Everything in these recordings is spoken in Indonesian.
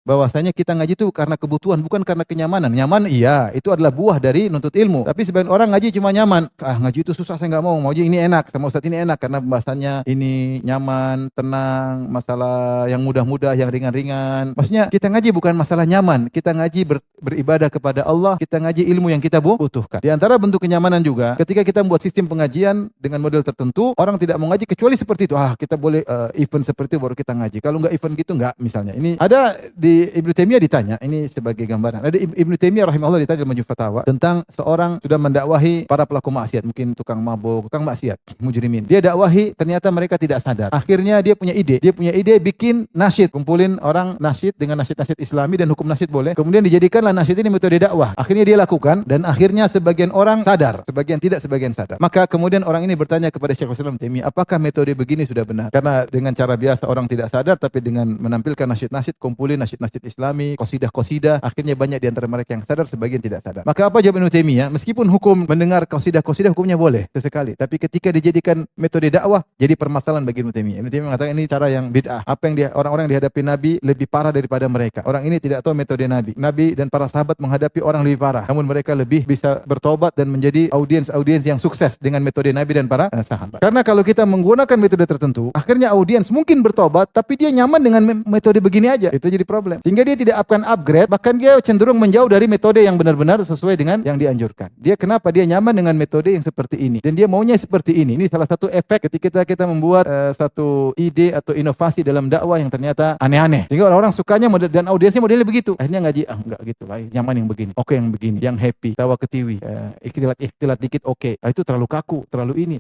bahwasanya kita ngaji itu karena kebutuhan, bukan karena kenyamanan. Nyaman iya, itu adalah buah dari nuntut ilmu. Tapi sebagian orang ngaji cuma nyaman. Ah, ngaji itu susah, saya nggak mau aja ini enak. Sama Ustaz ini enak karena pembahasannya ini nyaman, tenang, masalah yang mudah-mudah, yang ringan-ringan. Maksudnya kita ngaji bukan masalah nyaman, kita ngaji beribadah kepada Allah, kita ngaji ilmu yang kita butuhkan. Di antara bentuk kenyamanan juga, ketika kita membuat sistem pengajian dengan model tertentu, orang tidak mau ngaji kecuali seperti itu. Ah, kita boleh event seperti itu baru kita ngaji. Kalau nggak event gitu nggak, misalnya. Ini ada di Ibnu Taimiyah ditanya, ini sebagai gambaran. Ada Ibnu Taimiyah rahimahullah ditanya dalam Majmu' Fatawa tentang seorang sudah mendakwahi para pelaku maksiat, mungkin tukang mabuk, tukang maksiat, mujrimin. Dia dakwahi, ternyata mereka tidak sadar. Akhirnya dia punya ide bikin nasyid, kumpulin orang nasyid dengan nasyid-nasyid Islami dan hukum nasyid boleh. Kemudian dijadikanlah nasyid ini metode dakwah. Akhirnya dia lakukan dan akhirnya sebagian orang sadar, sebagian tidak, sebagian sadar. Maka kemudian orang ini bertanya kepada Syekhul Islam Taimiyah, apakah metode begini sudah benar? Karena dengan cara biasa orang tidak sadar, tapi dengan menampilkan nasyid-nasyid, kumpulin nasyid-nasyid Islami, qasidah-qasidah, akhirnya banyak di antara mereka yang sadar, sebagian tidak sadar. Maka apa jawab Ibnu Taimiyah? Meskipun hukum mendengar qasidah-qasidah hukumnya boleh sesekali, tapi ketika dijadikan metode dakwah jadi permasalahan bagi Ibnu Taimiyah. Ibnu Taimiyah mengatakan ini cara yang bid'ah. Apa yang orang-orang yang dihadapi Nabi lebih parah daripada mereka. Orang ini tidak tahu metode Nabi. Nabi dan para sahabat menghadapi orang lebih parah, namun mereka lebih bisa bertobat dan menjadi audiens yang sukses dengan metode Nabi dan para sahabat. Karena kalau kita menggunakan metode tertentu, akhirnya audiens mungkin bertobat, tapi dia nyaman dengan metode begini aja. Itu jadi problem. Sehingga dia tidak akan upgrade, bahkan dia cenderung menjauh dari metode yang benar-benar sesuai dengan yang dianjurkan. Dia kenapa? Dia nyaman dengan metode yang seperti ini. Dan dia maunya seperti ini. Ini salah satu efek ketika kita membuat satu ide atau inovasi dalam dakwah yang ternyata aneh-aneh. Sehingga orang-orang sukanya dan audiensnya modelnya begitu. Akhirnya ngaji, enggak gitu lah. Nyaman yang begini. Oke yang begini. Yang happy. Tawa ketiwi. Ikhtilat dikit oke. Itu terlalu kaku. Terlalu ini.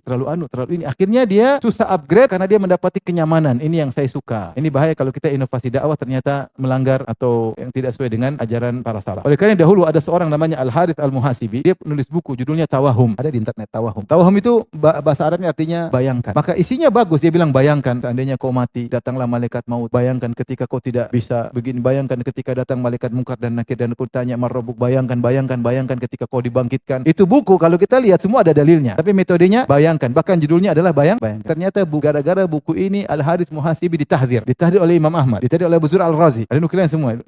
Akhirnya dia susah upgrade karena dia mendapati kenyamanan. Ini yang saya suka. Ini bahaya kalau kita inovasi dakwah ternyata melanggar atau yang tidak sesuai dengan ajaran para salaf. Oleh karena dahulu ada seorang namanya Al-Harith Al-Muhasibi, dia nulis buku judulnya Tawahum. Ada di internet Tawahum. Tawahum itu bahasa Arabnya artinya bayangkan. Maka isinya bagus, dia bilang bayangkan seandainya kau mati, datanglah malaikat maut. Bayangkan ketika kau tidak bisa begini, bayangkan ketika datang malaikat mungkar dan nakir dan kau tanya marrabuk, bayangkan ketika kau dibangkitkan. Itu buku kalau kita lihat semua ada dalilnya. Tapi metodenya bayangkan. Bahkan judulnya adalah bayangkan. Ternyata gara-gara buku ini Al-Harith Muhasibi ditahdzir oleh Imam Ahmad, ditahdzir oleh Abu Zur'ah Al-Razi. Ada nukilan semua.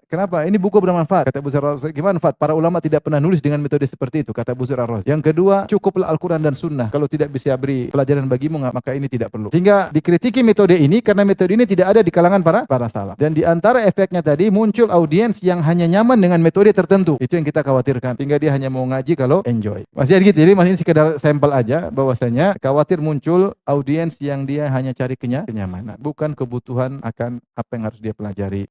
Kenapa? Ini buku bermanfaat. Kata Abu Zur'ah Al-Razi, gimana manfaat? Para ulama tidak pernah nulis dengan metode seperti itu, kata Abu Zur'ah Al-Razi. Yang kedua, cukuplah Al-Quran dan Sunnah. Kalau tidak bisa beri pelajaran bagimu, maka ini tidak perlu. Sehingga dikritiki metode ini karena metode ini tidak ada di kalangan para salaf. Dan di antara efeknya tadi muncul audiens yang hanya nyaman dengan metode tertentu. Itu yang kita khawatirkan. Sehingga dia hanya mau ngaji kalau enjoy. Masih gitu. Jadi masih sekedar sampel aja bahwasanya khawatir muncul audiens yang dia hanya cari kenyamanan, bukan kebutuhan akan apa yang harus dia pelajari.